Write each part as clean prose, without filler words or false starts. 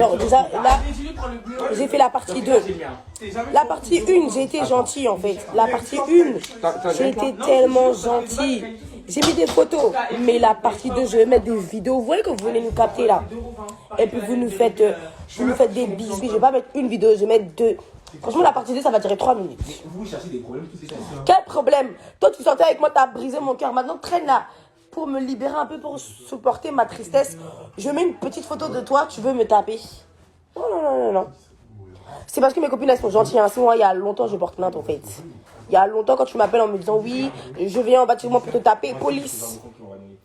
Alors déjà, là, j'ai fait la partie 2. La partie 1, j'ai été gentille en fait. La partie 1, j'ai été tellement gentille. J'ai mis des photos, mais la partie 2, je vais mettre des vidéos. Vous voyez que vous venez nous capter là. Et puis vous nous faites des bisous. Je vais pas mettre une vidéo, je vais mettre 2. Franchement, la partie 2, ça va durer 3 minutes. Vous cherchez des problèmes, tout ça. Quel problème? Toi, tu sortais avec moi, t'as brisé mon cœur. Maintenant, traîne là. Pour me libérer un peu, pour supporter ma tristesse, je mets une petite photo de toi, tu veux me taper. Non, non, non, non, non. C'est parce que mes copines, elles sont gentilles. Hein. C'est moi, il y a longtemps, je porte plainte, en fait. Il y a longtemps, quand tu m'appelles en me disant, oui, je viens en bas de chez moi pour te taper, police.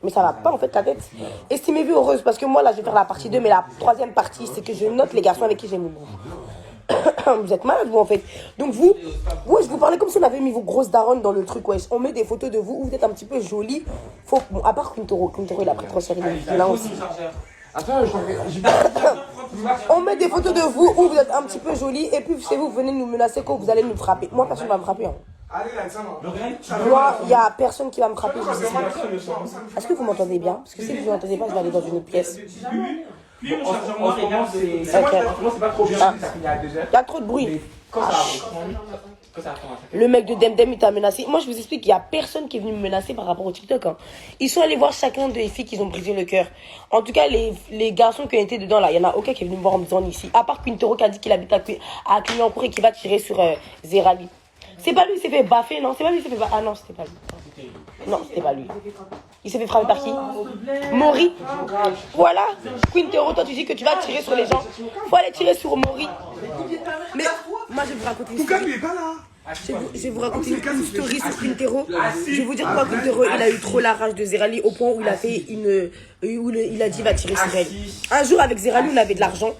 Mais ça va pas, en fait, ta tête. Estimez-vous heureuse, parce que moi, là, je vais faire la partie 2, mais la troisième partie, c'est que je note les garçons avec qui j'ai mon goût. Vous êtes malade, vous, en fait. Donc, vous, je vous parlais comme si on avait mis vos grosses daronnes dans le truc, wesh. On met des photos de vous où vous êtes un petit peu jolie. Bon, à part Quintero, il a pris trop cher, il est là aussi. Attends, On met des photos de vous où vous êtes un petit peu jolie et puis c'est vous venez nous menacer que vous allez nous frapper. Moi, personne ne va me frapper. Hein. Moi, il n'y a personne qui va me frapper. Est-ce que vous m'entendez bien? Parce que si vous ne m'entendez pas, je vais aller dans une autre pièce. en ce moment, c'est pas trop bien, ça finit à 2h. Il y a trop de bruit. Ah. Le mec de Demdem, il t'a menacé. Moi, je vous explique qu'il n'y a personne qui est venu me menacer par rapport au TikTok. Hein. Ils sont allés voir chacun des filles qui ont brisé le cœur. En tout cas, les garçons qui ont été dedans, là, il n'y en a aucun qui est venu me voir en me disant ici. À part Quintero qui a dit qu'il habite à Clignancourt et qui va tirer sur Zerali. C'est pas lui qui s'est fait baffer, non? C'est pas lui qui s'est fait baffer. Ah non, c'était pas lui. Non, c'était pas lui. Il s'est fait frapper par qui? Maury. Voilà. Quintero, toi, tu dis que tu vas tirer sur les gens. Faut aller tirer sur Maury. Mais moi, je vais vous raconter une Pourquoi story. il est pas là? Je vais vous raconter une story sur Quintero. Je vais vous dire pourquoi Quintero, il a eu trop la rage de Zerali au point où il a fait il a dit va tirer sur elle. Un jour, avec Zerali, on avait de l'argent.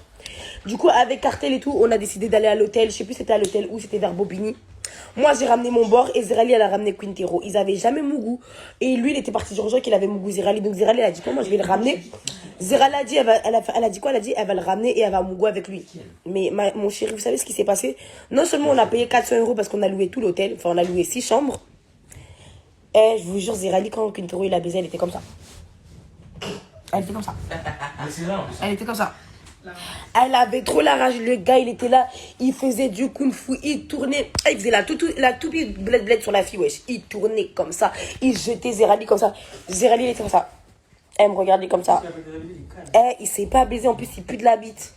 Du coup, avec Cartel et tout, on a décidé d'aller à l'hôtel. Je sais plus c'était à l'hôtel ou c'était vers Bobigny. Moi, j'ai ramené mon bord et Zerali, elle a ramené Quintero. Ils avaient jamais Mougou. Et lui, il était parti sur qu'il avait Mougou Zerali. Donc Zerali, elle a dit comment je vais le ramener. Zerali a dit, elle a dit quoi? Elle a dit, elle va le ramener et elle va Mougou avec lui. Mais mon chéri, vous savez ce qui s'est passé? Non seulement on a payé 400 € parce qu'on a loué tout l'hôtel. Enfin, on a loué 6 chambres. Et je vous jure, Zerali, quand Quintero, il a baisé, elle était comme ça. Elle était comme ça. Elle était comme ça. Elle avait trop la rage, le gars il était là, il faisait du kung fu, il tournait, il faisait la toupie bled sur la fille, wesh, il tournait comme ça, il jetait Zerali comme ça, Zerali il était comme ça, elle me regardait comme ça, il s'est pas baisé, en plus il pue de la bite,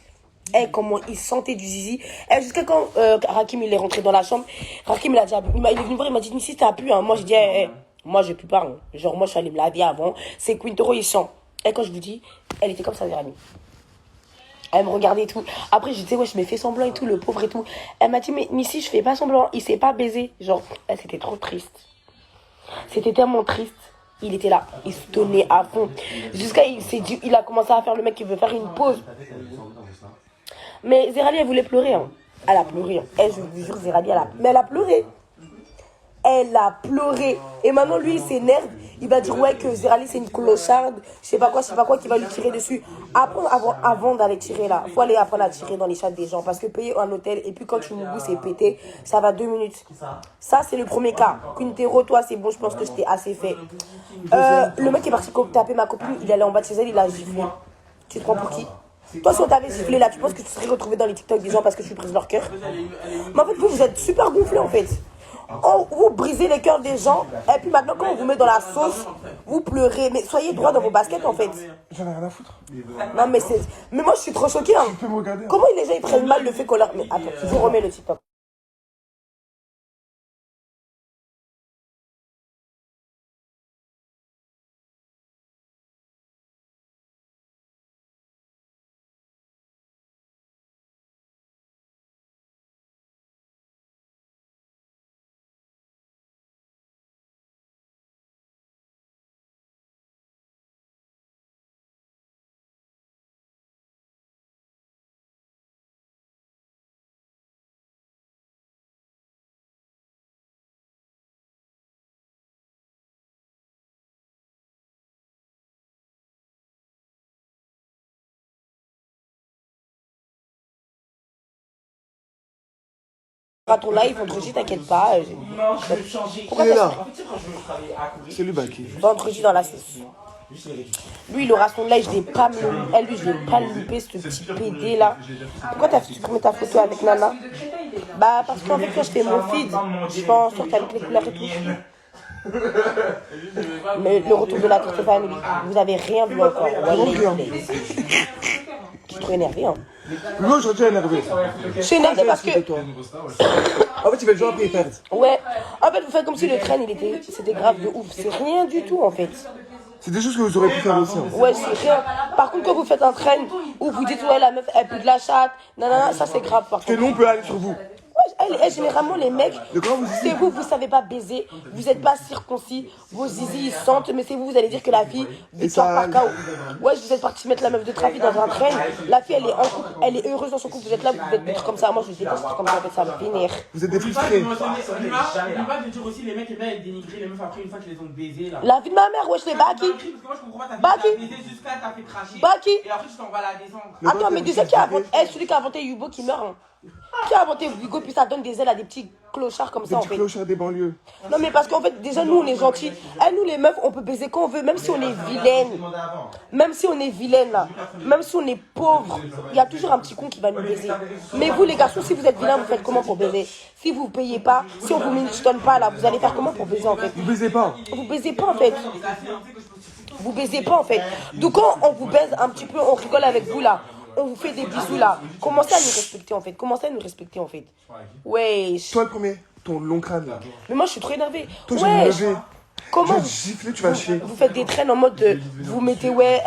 comment il sentait du zizi, jusqu'à quand Rakim il est rentré dans la chambre, Rakim il est venu voir, il m'a dit, mais si t'as pu, hein. Moi je dis, moi je pue pas, hein. Genre moi je suis allée me laver avant, c'est Quintero il sent, quand je vous dis, elle était comme ça Zerali. Elle me regardait et tout. Après, je disais, ouais, je me fais semblant et tout, le pauvre et tout. Elle m'a dit, mais Nissi, je fais pas semblant. Il s'est pas baisé. Genre, c'était trop triste. C'était tellement triste. Il était là. Il se tenait à fond. Jusqu'à, il a commencé à faire le mec qui veut faire une pause. Mais Zerali, elle voulait pleurer. Hein. Elle a pleuré. Hein. Je vous jure, Zerali, mais elle a pleuré. Elle a pleuré. Et maintenant, lui, il s'énerve. Il va dire, ouais, que Zerali, c'est une clocharde. Je sais pas quoi, qui va lui tirer dessus. Avant d'aller tirer là, faut aller apprendre à tirer dans les chats des gens. Parce que payer un hôtel, et puis quand tu mougou, c'est pété, ça va 2 minutes. Ça, c'est le premier cas. Quintero, toi, c'est bon, je pense que je t'ai assez fait. Le mec qui est parti taper ma copine, il allait en bas de chez elle, il a giflé. Tu te prends pour qui? Toi, si on t'avait giflé là, tu penses que tu serais retrouvé dans les TikTok des gens parce que tu brises leur cœur? Mais en fait, vous êtes super gonflés en fait. Vous brisez les cœurs des gens, et puis maintenant, quand on vous met dans la sauce, vous pleurez. Mais soyez droit dans vos baskets, en fait. J'en ai rien à foutre. Non, mais moi, je suis trop choquée. Hein. Tu peux me regarder. Comment les gens ils prennent mal le fait qu'on leur. Mais attends, je vous remets le TikTok. À ton live, vendredi, t'inquiète pas. Non, je vais changer. Pourquoi Il est t'as là. C'est lui, Baki. vendredi dans la sauce? Lui, il aura son live, je l'ai pas elle, lui, je l'ai pas loupé, ce petit PD là. Pourquoi t'as supprimé ta photo avec Nana? Bah, parce qu'en fait, quand je fais mon feed, je fais en sorte avec les couleurs et tout. Mais le retour de la Tortue Family, vous avez rien vu encore. Je suis trop énervé, hein. Moi, je suis déjà énervé. Je suis énervé parce que. En fait, il fait le genre après, il perd. Ouais. En fait, vous faites comme si le train, c'était grave de ouf. C'est rien du tout, en fait. C'est des choses que vous aurez pu faire aussi. Hein. Ouais, c'est rien. Par contre, quand vous faites un train où vous dites, ouais, la meuf, elle pue de la chatte, nanana, ça c'est grave. Par Parce que contre. nous, on peut aller sur vous. Généralement, les mecs, c'est vous, vous savez pas baiser, vous êtes pas circoncis, vos zizi ils sentent, mais c'est vous, vous allez dire que la fille, victoire par KO. Ouais, vous êtes parti mettre la meuf de trafic dans un train, la fille elle est en couple, elle est heureuse dans son couple, vous êtes là, vous êtes des trucs comme ça. Moi je déteste comme ça, en fait, ça me vénère. Vous êtes des frustrés. L'image de dire aussi, les mecs, ils viennent dénigrer les meufs après une fois qu'ils les ont baisées là. La vie de ma mère, ouais, je l'ai baki. Parce que moi je comprends pas, t'as baisé jusqu'à t'as fait cracher. Baki. Et après tu t'en vas la descendre. Attends, mais déjà qui a inventé, celui qui a inventé Hugo qui meurt, hein. Qui a inventé Hugo, puis ça donne des ailes à des petits clochards comme ça, en Des fait. clochards des banlieues. Non, mais parce qu'en fait, déjà, nous, on est gentils. Nous, les meufs, on peut baiser quand on veut, même si on est vilaine. Même si on est vilaine, là. Même si on est pauvre. Il y a toujours un petit con qui va nous baiser. Mais vous, les garçons, si vous êtes vilains, vous faites comment pour baiser? Si vous payez pas, si on vous donne pas, là, vous allez faire comment pour baiser, en fait? Vous baisez pas. Vous baisez pas, en fait. Vous baisez pas, en fait. Donc, quand on vous baise un petit peu, on rigole avec vous, là. On vous fait des bisous là. Commencez à nous respecter en fait. Commencez à nous respecter en fait. Ouais. Toi le premier, ton long crâne là. Mais moi je suis trop énervée. Toi je vais me lever. Comment Je vais te gifler, tu vas chier. vous faites des traînes en mode de, vous mettez ouais,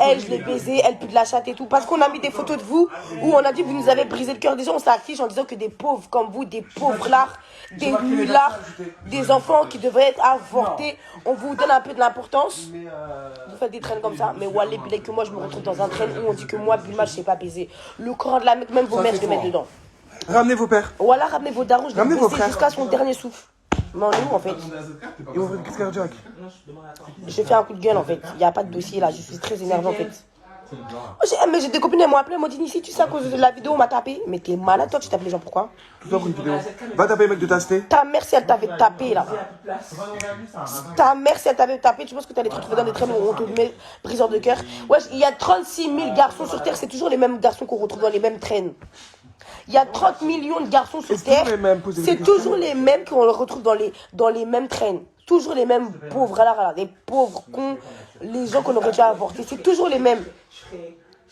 elle je l'ai baisée, elle pue de la chatte et tout. Parce qu'on a mis des photos de vous où on a dit vous nous avez brisé le cœur. Déjà on s'affiche en disant que des pauvres comme vous, des pauvres lards, des nullards, des enfants qui devraient être avortés, on vous donne un peu de l'importance. Vous faites des traînes comme ça. Mais wallah bilay que moi je me retrouve dans un train où on dit que moi Bulma je sais pas baiser. Le corps de la mec, même vos mères je les mets dedans. Ramenez vos pères. Voilà, ramenez vos darons, je Ramenez vais vos baiser frères. jusqu'à son dernier souffle. Non, nous en fait. Ils vont faire une crise cardiaque. Je fais un coup de gueule en fait. Il n'y a pas de dossier là, je suis très énervée en fait. Mais j'ai des copines, elles m'ont appelé, elles m'ont dit Nissi, tu sais à cause de la vidéo, on m'a tapé. Mais t'es malade toi, tu tapes les gens pourquoi? Tout ça pour une vidéo. Va taper le mec de ta cité. Ta mère si elle t'avait tapé là. Ta mère si elle t'avait tapé, tu penses que t'as des trucs qui vont dans des traînes où on te met briseur de cœur. Ouais, il y a 36 000 garçons sur terre, c'est toujours les mêmes garçons qu'on retrouve dans les mêmes traînes. Il y a 30 millions de garçons sur terre. C'est toujours les mêmes qu'on retrouve dans les mêmes traînes. Toujours les mêmes pauvres, là, les pauvres cons, les gens qu'on aurait dû avorter. C'est toujours les mêmes.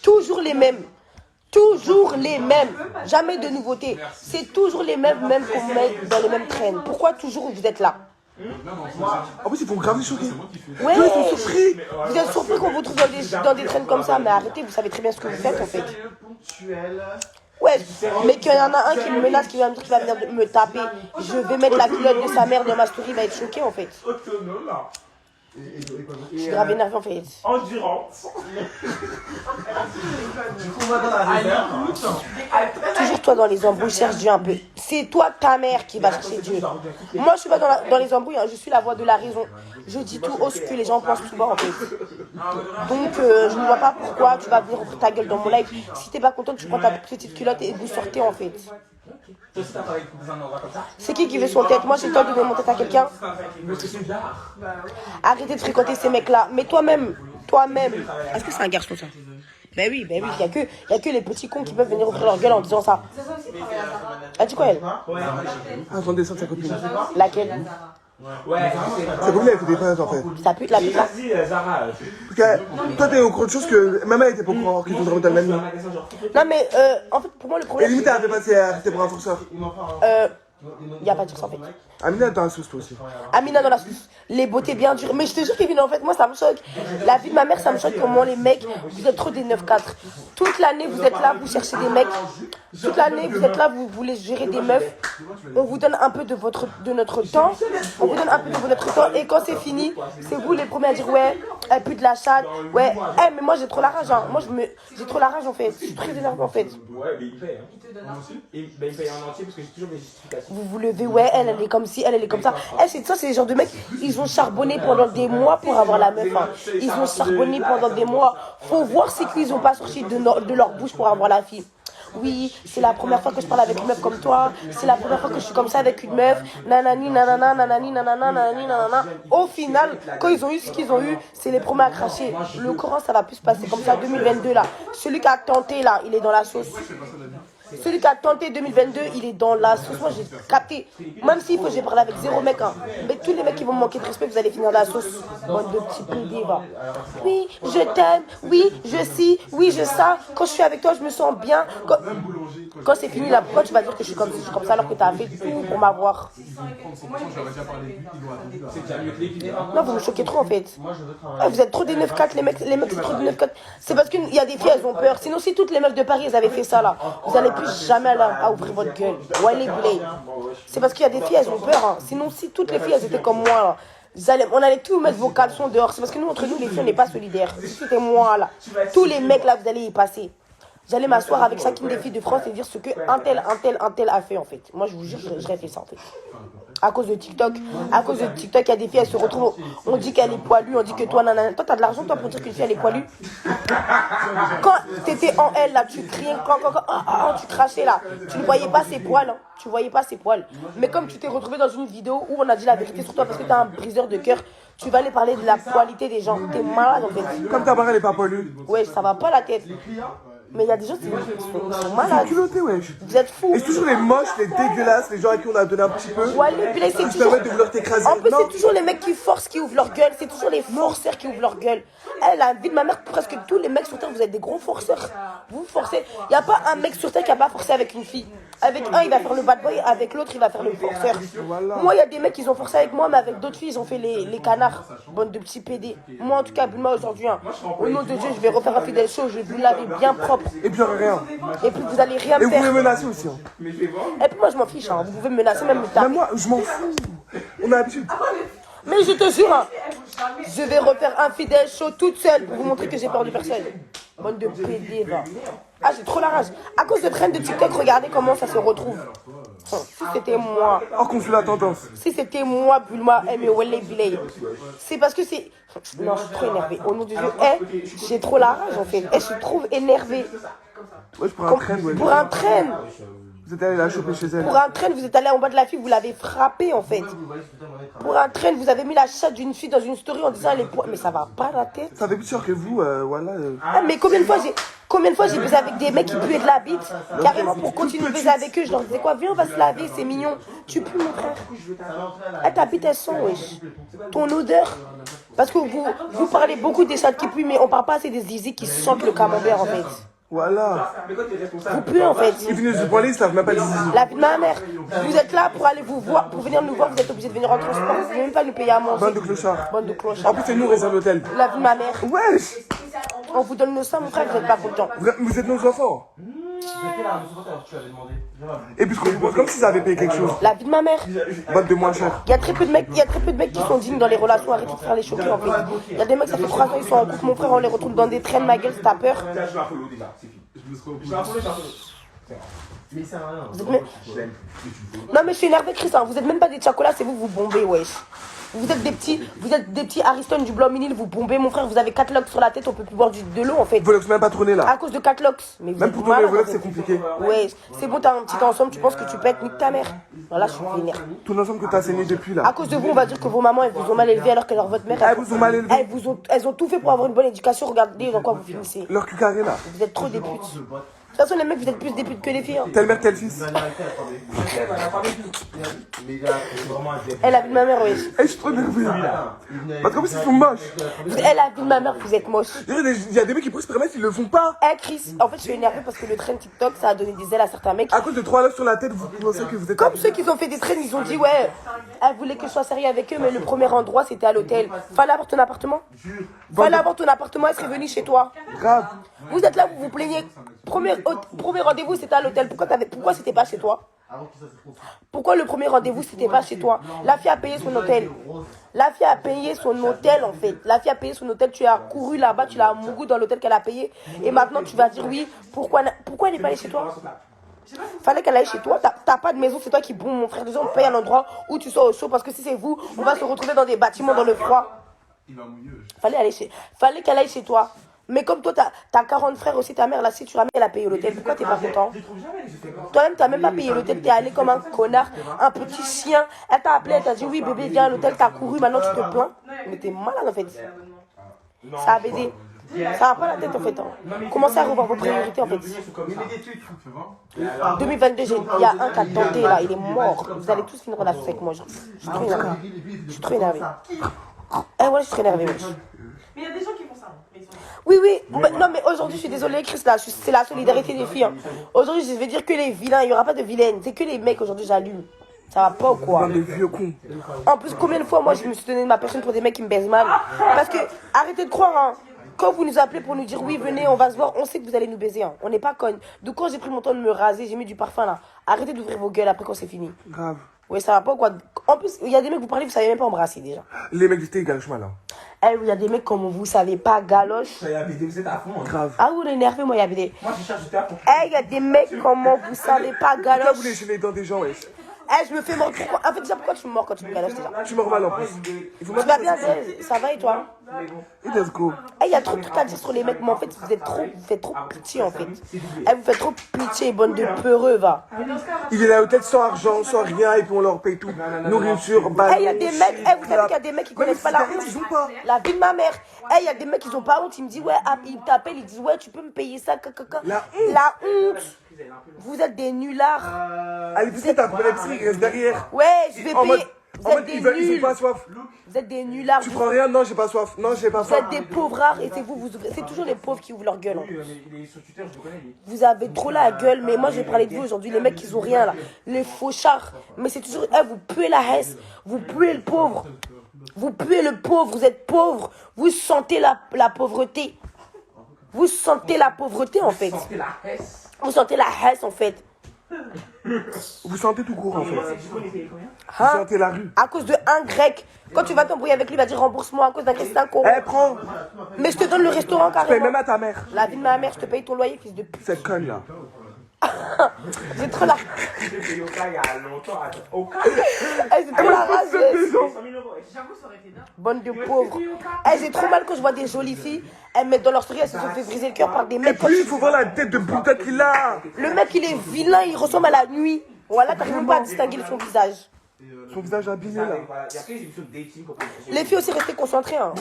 Toujours les mêmes. Toujours les mêmes. Jamais de nouveauté. C'est toujours les mêmes qu'on met dans les mêmes traînes. Pourquoi toujours vous êtes là? En plus, ils font grave choquer. Ouais. Ils sont surpris. Vous êtes surpris qu'on vous trouve dans des traînes comme ça. Mais arrêtez, vous savez très bien ce que vous faites en fait. Ouais, mais qu'il y en a un qui me menace, qui va me dire qu'il va venir me taper. Je vais mettre la culotte de sa mère dans ma story, il va être choqué en fait. Je suis grave énervée en fait. Endurance. Toujours toi dans les embrouilles, cherche Dieu un peu. C'est toi ta mère qui va chercher Dieu. Moi je suis pas dans les embrouilles, hein. Je suis la voix de la raison. Je dis tout haut ce que les gens pensent tout bas en fait. Donc je ne vois pas pourquoi tu vas venir ouvrir ta gueule dans mon live. Si t'es pas content, tu prends ta petite culotte et vous sortez en fait. C'est qui veut son tête? Moi j'ai le temps de donner mon tête à quelqu'un. Arrêtez de fréquenter ces mecs là. Mais toi-même. Est-ce que c'est un garçon ça? Ben oui, il y a que les petits cons qui peuvent venir ouvrir leur gueule en disant ça. Elle dit quoi elle? Avant de descendre sa copine. Laquelle? Sa copine elle fait des phrases en fait. Ça pute la pute là. Parce que toi t'es au courant de choses que même elle était pas au courant qu'ils voudraient mettre le même nom. Non mais en fait pour moi le Et problème. limite elle avait passé à arrêter pour un forceur. Y a pas de dire ça en fait. Amina dans la sauce toi aussi. Amina dans la sauce. Les beautés bien dures. Mais je te jure Kevin en fait moi ça me choque. La vie de ma mère ça me choque comment les mecs, vous êtes trop des 9-4. Toute l'année vous êtes là, vous cherchez des mecs. Toute l'année vous êtes là, vous voulez gérer des meufs. On vous donne un peu de notre temps. On vous donne un peu de notre temps. Et quand c'est fini, c'est vous les premiers à dire ouais, elle pue de la chatte. Ouais, mais moi j'ai trop la rage. Hein. J'ai trop la rage en fait. Je suis très énervée en fait. Ouais, mais il paye. Il paye en entier parce que j'ai toujours des justifications. Vous vous levez, ouais, elle est comme ci, elle est comme ça. C'est les genres de mecs, ils ont charbonné pendant des mois pour avoir la meuf. Hein. Ils ont charbonné pendant des mois. Faut voir c'est qu'ils n'ont pas sorti de leur bouche pour avoir la fille. oui, c'est la première fois que je parle avec une meuf comme toi, c'est la première fois que je suis comme ça avec une meuf, nanani, nanana, nanani, nanana, nanani, nanana. Au final, quand ils ont eu ce qu'ils ont eu, c'est les premiers à cracher. Le Coran, ça va plus se passer comme ça 2022 là. Celui qui a tenté là, il est dans la sauce. Celui qui a tenté 2022, il est dans la sauce. Moi, j'ai capté. Même s'il faut, j'ai parlé avec 0 mec. Hein. Mais tous les mecs qui vont me manquer de respect, vous allez finir dans la sauce. Bande de petits PD, va. Oui, je t'aime. Oui, je si. Oui, je ça. Quand je suis avec toi, je me sens bien. Quand c'est fini, là, pourquoi tu vas dire que je suis comme ça alors que tu as fait tout pour m'avoir? Non, vous me choquez trop en fait. Ah, vous êtes trop des 9-4, les mecs c'est trop des 9-4. C'est parce qu'il y a des filles, elles ont peur. Sinon, si toutes les meufs de Paris, elles avaient fait ça là, vous allez plus jamais à ouvrir votre gueule. Ouais, les blés. C'est parce qu'il y a des filles, elles ont peur. Hein. Sinon, si toutes les filles, elles étaient comme moi, là, on allait tous mettre vos caleçons dehors. C'est parce que nous, entre nous, les filles, on n'est pas solidaires. Si c'était moi, là, tous les mecs, là, vous allez y passer. J'allais m'asseoir avec chacune des filles de France et dire ce que un tel a fait, en fait. Moi, je vous jure, j'aurais fait ça, en fait. À cause de TikTok, il y a des filles, elles se retrouvent, on dit qu'elle est poilue, on dit que toi, nanana. Toi, t'as de l'argent, toi, pour dire qu'une fille, elle est poilue. Quand t'étais en elle, là, tu criais, tu crachais, là. Tu ne voyais pas ses poils, hein. Tu voyais pas ses poils. Mais comme tu t'es retrouvé dans une vidéo où on a dit la vérité sur toi parce que t'as un briseur de cœur, tu vas aller parler de la poilité des gens. T'es malade, en fait. Comme ta barre, elle est pas poilue. Ouais, ça va pas la tête. Mais il y a des gens qui sont malades. Culotté, wesh. Vous êtes fous. Et c'est toujours les moches, les dégueulasses, les gens à qui on a donné un petit peu. Ouais, puis là, c'est Qui toujours... permettent de vouloir t'écraser. En plus, c'est toujours les mecs qui forcent, qui ouvrent leur gueule. C'est toujours les forceurs qui ouvrent leur gueule. Elle, la vie de ma mère, presque tous les mecs sur Terre, vous êtes des gros forceurs. Vous forcez. Il n'y a pas un mec sur Terre qui n'a pas forcé avec une fille. Avec un, il va faire le bad boy. Avec l'autre, il va faire le forceur. Voilà. Moi, il y a des mecs qui ont forcé avec moi, mais avec d'autres filles, ils ont fait les canards. Bande de petits PD. Moi, en tout cas, moi aujourd'hui, hein, au nom de Dieu, je vais refaire un fidèle show. Je vais vous laver bien propre. Et puis, rien. Et puis, vous allez rien Et vous faire. pouvez menacer aussi. Hein. Et puis, moi, je m'en fiche. Hein. Vous pouvez me menacer, même me taper. Même moi, je m'en fous. On a l'habitude. Mais je te jure, hein, je vais refaire un fidèle show toute seule pour vous montrer que j'ai peur de personne. Bande de PD, va. Ah, j'ai trop la rage. À cause de traîne de TikTok, regardez comment ça se retrouve. Si c'était moi. Oh, qu'on suit la tendance. Si c'était moi, Bulma, Welle Bilay. C'est parce que c'est. Non, je suis trop énervée. Au nom de Dieu, j'ai trop la rage en fait. Je suis trop énervée. Ouais, je prends un train, ouais. Pour un train. Vous êtes allé la choper chez elle. Pour un train, vous êtes allé en bas de la fille, vous l'avez frappée en fait. Pour un train, vous avez mis la chatte d'une fille dans une story en disant elle est poids. Mais ça va pas la tête. Ça fait plus sûr que vous, voilà. Ah, mais combien de fois j'ai baisé avec des mecs qui puaient de la bite. Carrément pour continuer de baiser avec eux, je leur disais quoi, viens on va se laver, c'est mignon. Tu pues mon frère. Ah, ta bite elle sent, wesh. Ton odeur. Parce que vous parlez beaucoup des chattes qui puent, mais on parle pas assez des zizi qui sentent le camembert en fait. Voilà. Vous puez en fait. Ils finissent de poiler, ils savent même pas dire. La vie de ma mère. Vous êtes là pour aller vous voir, pour venir nous voir, vous êtes obligé de venir en transport. Vous pouvez même pas nous payer à manger. Bande de clochards. Bande de clochards. En plus, c'est nous, réserve l'hôtel. La vie de ma mère. Wesh. On vous donne nos seins, mon frère, vous êtes pas content. Vous êtes nos enfants. Et puis, comme s'ils avaient payé quelque chose. La vie de ma mère. Bande de moins cher. Il y a très peu de mecs qui sont dignes dans les relations. Arrêtez de faire les choquer en fait. Il y a des mecs, ça fait 3 ans, ils sont en couple. Mon frère, on les retrouve dans des trains, ma gueule, c'est ta peur. Mais ça sert à rien. Non, mais je suis énervé, Chris. Hein. Vous êtes même pas des chocolats, c'est vous bombez, wesh. Vous êtes des petits Ariston du Blanc-Minil, vous bombez, mon frère. Vous avez 4 locks sur la tête, on peut plus boire de l'eau en fait. Volox même pas tourner là. À cause de 4 locks. Mais vous Même êtes pour tourner malade, Volox, en fait. c'est compliqué. Ouais, c'est bon, t'as un petit ensemble, tu penses que tu pètes, nique ta mère. Voilà, je suis vénère. Tout l'ensemble que t'as saigné depuis là. À cause de vous, on va dire que vos mamans, elles vous ont mal élevé alors que votre mère. Elles vous ont mal élevé. Elles ont tout fait pour avoir une bonne éducation. Regardez dans quoi vous finissez. Leur cul carré là. Vous êtes trop des putes. De toute façon, les mecs, vous êtes plus des putes que les filles. Hein. Telle mère, tel fils. Elle a vu de ma mère, oui. Eh, je suis trop nerveux. Parce qu'en plus, ils sont moches. Elle a vu de ma mère, vous êtes moche. Il y a des mecs qui pourraient se permettre, ils le font pas. Eh, Chris, en fait, je suis énervée parce que le train TikTok, ça a donné des ailes à certains mecs. À cause de 3 lèvres sur la tête, vous pensez que vous êtes. Comme ceux qui ont fait des trains, ils ont dit, ouais, elle voulait que je sois sérieux avec eux, mais le premier endroit, c'était à l'hôtel. Fallait avoir ton appartement. Fallait avoir ton appartement, elle serait venue chez toi. Grave. Vous êtes là, vous vous plaignez. Premier rendez-vous, c'était à l'hôtel. Pourquoi c'était pas chez toi? Pourquoi le premier rendez-vous, c'était pas chez toi? La fille a payé son hôtel. La fille a payé son hôtel, en fait. La fille a payé son hôtel. Tu as couru là-bas, tu l'as mougou dans l'hôtel qu'elle a payé. Et maintenant, tu vas dire oui. Pourquoi elle n'est pas allée chez toi? Fallait qu'elle aille chez toi. T'as pas de maison, c'est toi qui bon, mon frère. Déjà, on paye un endroit où tu sois au chaud. Parce que si c'est vous, on va se retrouver dans des bâtiments dans le froid. Fallait qu'elle aille chez toi. Mais comme toi, t'as 40 frères aussi, ta mère, là, si tu ramènes, elle a payé l'hôtel. Pourquoi t'es pas content? Toi-même, t'as même pas payé l'hôtel, t'es allé comme un connard, un petit chien. Elle t'a appelé, elle t'a dit oui, bébé, viens à l'hôtel, t'as couru, maintenant tu te plains. Mais t'es malade en fait. Ça a baisé. Ça va pas la tête en fait. Hein. Commencez à revoir vos priorités en fait. 2022, il y a un qui a tenté là, il est mort. Vous allez tous finir en relation avec moi. Je suis trop énervée. Je suis trop énervée. Eh ouais, je suis trop énervée. Mais il y a des gens qui font ça. Oui, oui. Non, mais aujourd'hui, je suis désolée, Chris, là, c'est la solidarité des filles. Hein. Aujourd'hui, je vais dire que les vilains, il n'y aura pas de vilaines. C'est que les mecs, aujourd'hui, j'allume. Ça va pas ou quoi? Des vieux cons. En plus, combien de fois, moi, je me suis donné de ma personne pour des mecs qui me baisent mal? Parce que, arrêtez de croire, hein. Quand vous nous appelez pour nous dire oui, venez, on va se voir, on sait que vous allez nous baiser. Hein. On n'est pas connes. Donc, quand j'ai pris mon temps de me raser, j'ai mis du parfum là. Arrêtez d'ouvrir vos gueules après quand c'est fini. Grave. Oui, ça va pas ou quoi? En plus, il y a des mecs, vous parlez, vous savez même pas embrasser déjà. Les mecs du thé, ils galèrent mal. Hein. Eh, il y a des mecs comme vous savez pas, galoche. Ça y a BD, vous êtes à fond. Hein. Grave. Ah, vous l'énervez, moi, il y avait des. Moi, je cherche, j'étais à fond. Eh, il y a des mecs comment vous savez pas, Pourquoi galoche. vous léchez les dents des gens, wesh? Eh, je me fais mordre. Pourquoi? En fait, déjà, pourquoi tu me mords quand tu me galoches déjà? Tu mords mal en plus. Il faut Tu vas bien, ça va et toi? Et let's go. Eh, il y a trop de trucs à dire sur les mecs, mais en fait, vous faites trop pitié en fait. Eh, vous faites trop pitié, bonne de peureux, va. Ils viennent à l'hôtel sans argent, sans rien, et puis on leur paye tout. Nourriture, ballon. Eh, il y a des mecs, eh, vous savez qu'il y a des mecs qui connaissent pas la honte. Ils ont pas. La vie de ma mère. Eh, il y a des mecs qui ont pas honte. Ils me disent, ouais, ils t'appellent, ils disent, ouais, tu peux me payer ça, caca. La honte. La honte. Vous êtes des nullards. Allez, tu sais, t'as un problème, il reste derrière. Ouais, je vais En mode, payer. Vous êtes des ils ont nuls. pas soif. Vous êtes des nullards. Tu prends rien? Non, j'ai pas soif. Non, j'ai pas Vous faim. êtes des pauvres rares et c'est vous ouvrez. C'est toujours les pauvres qui ouvrent leur gueule. Hein. Il est sur Twitter, je le connais, lui. Vous avez trop la gueule, mais moi je vais parler de vous aujourd'hui, les mecs qui ont rien là, les fauchards. Mais c'est toujours, eh, vous puez la haine, vous puez le pauvre, vous puez le pauvre, vous êtes pauvre, vous sentez la pauvreté. Vous sentez la pauvreté en fait. Sentez la hesse. Vous sentez la haine en fait. Vous sentez tout court, en fait. Vous Hein? sentez la rue. À cause de un grec. Quand tu vas t'embrouiller avec lui, il va dire rembourse-moi à cause d'un caisse 5 euros. Eh, prends. Mais je te donne le restaurant Je paye carrément. même à ta mère. La vie de ma mère, je te paye ton loyer, fils de pute. Cette conne là. J'ai trop la. J'ai payé au cas il y a longtemps. Au cas. Eh, j'ai trop la rage. 100 000 euros. J'avoue, ça aurait été dingue. Bande de pauvres. Eh, j'ai trop mal quand je vois des jolies filles. Elles mettent dans leur story, elles se sont fait briser le cœur par des Et mecs. puis, il faut voir la tête de putain qu'il a. Le mec, il est vilain, il ressemble à la nuit. Voilà, t'arrives même pas à distinguer son visage. Son visage abîmé là. Il y a fait des émissions de dating. Les filles aussi, restez concentrées. Hein.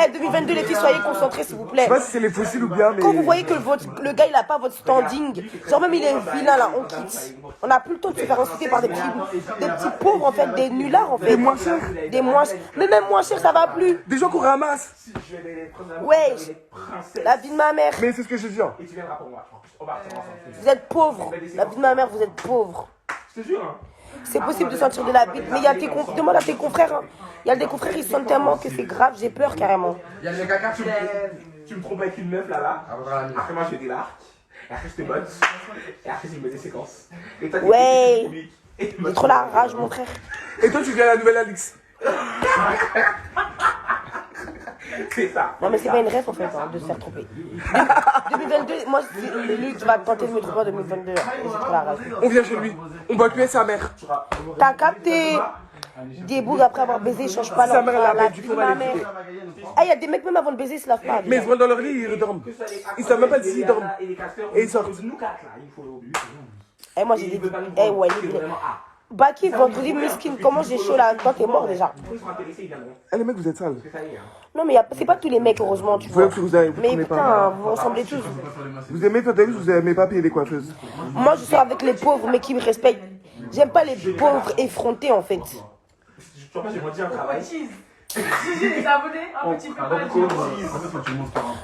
Eh, 2022, les filles, soyez concentrées, s'il vous plaît. Je sais pas si c'est les fossiles ou bien, mais. Quand vous voyez que le gars, il a pas votre standing, genre même il est vilain là, on quitte. On n'a plus le temps de se faire insulter par des petits pauvres en fait, des nullards en fait. Des moins chers. Des moins chers. Mais même moins cher, ça va plus. Des gens qu'on ramasse. Ouais, la vie de ma mère. Mais c'est ce que je dis. Hein. Et tu viendras pour moi. On va faire ensemble. Vous êtes pauvres. La vie de ma mère, vous êtes pauvres. Je te jure. Hein. C'est possible de sentir de la bite, mais il y a demande à tes confrères. Hein. Il y a des confrères qui sentent tellement que c'est grave, j'ai peur carrément. Il y a des caca, tu me trompes avec une meuf là. Après moi je délarque. Et après je te botte. Et après je me des séquences. Et toi, Ouais. J'ai trop la rage, mon frère. Et toi, tu viens à la nouvelle Alix. C'est ça. Non, mais c'est pas une rêve en fait, hein, de se faire tromper. 2022, moi, c'est lui qui va tenter de me tromper en 2022. J'ai trop la rage. On vient chez lui. On va tuer sa mère. T'as capté? Des bougs après avoir baisé, ils changent pas Sa leur mère, elle a la du vie coup, de elle ma est mère. quittée. Ah, il y a des mecs même avant de baiser, ils se lavent pas. Mais ils se rendent dans leur lit et ils dorment. Ils savent même pas s'ils dorment. Et ils sortent. Nous quatre là, il faut au but. Eh, moi j'ai des. Eh, ouais, Baki, vendredi, miskin, comment j'ai chaud là? Toi, t'es mort déjà. Eh, les mecs, vous êtes sales. Non, mais c'est pas tous les mecs, heureusement, tu Faut vois. que vous avez. Vous Mais prenez putain, pas. vous ressemblez tous. Vous aimez, toi, t'as vu, vous aimez pas payer les coiffeuses. Moi, je sors avec les pauvres, mais qui me respectent. J'aime pas les pauvres effrontés, en fait. Je crois que j'ai menti un travail. J'ai des abonnés, un petit peu pas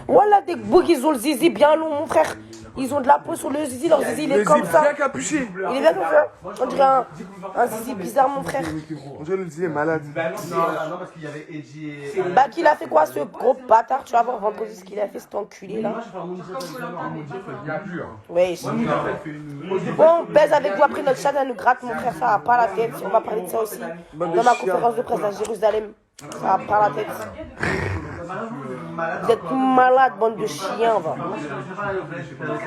Voilà, des bougs, ils ont le zizi bien long, mon frère. Ils ont de la peau sur le zizi, leur zizi, il est Le comme zip ça. bien capuché. Il est bien comme ça. On dirait un zizi bizarre, mon frère. On dirait le zip est malade. Non, parce qu'il y avait Edgy et. Bah, qu'il a fait quoi, ce gros bâtard? Tu vas voir vendredi ce qu'il a fait, cet enculé là. Ouais, bon, baise avec vous après notre chat, elle nous gratte, mon frère, ça va pas la tête. On va parler de ça aussi. Dans ma conférence de presse à Jérusalem, ça va pas la tête. malade. Vous êtes malade, bande de chiens, va.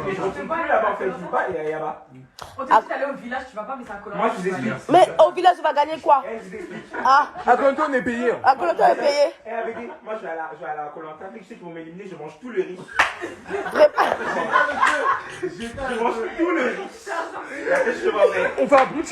Et je retourne plus là-bas en fait, je dis pas, et là-bas. On t'a dit d'aller au village, tu vas pas, mais c'est un collant. Moi je vous explique. Mais au village, on va gagner quoi? Eh, je vous explique. Ah, À combien de temps on est payé? à combien de temps est payé? Eh, avec des- moi je vais à la Koh-Lanta, dès que je sais qu'ils vont m'éliminer, je mange tout le riz. Prépare. Je mange tout le riz. Et après je te vendrai. On fait un bout de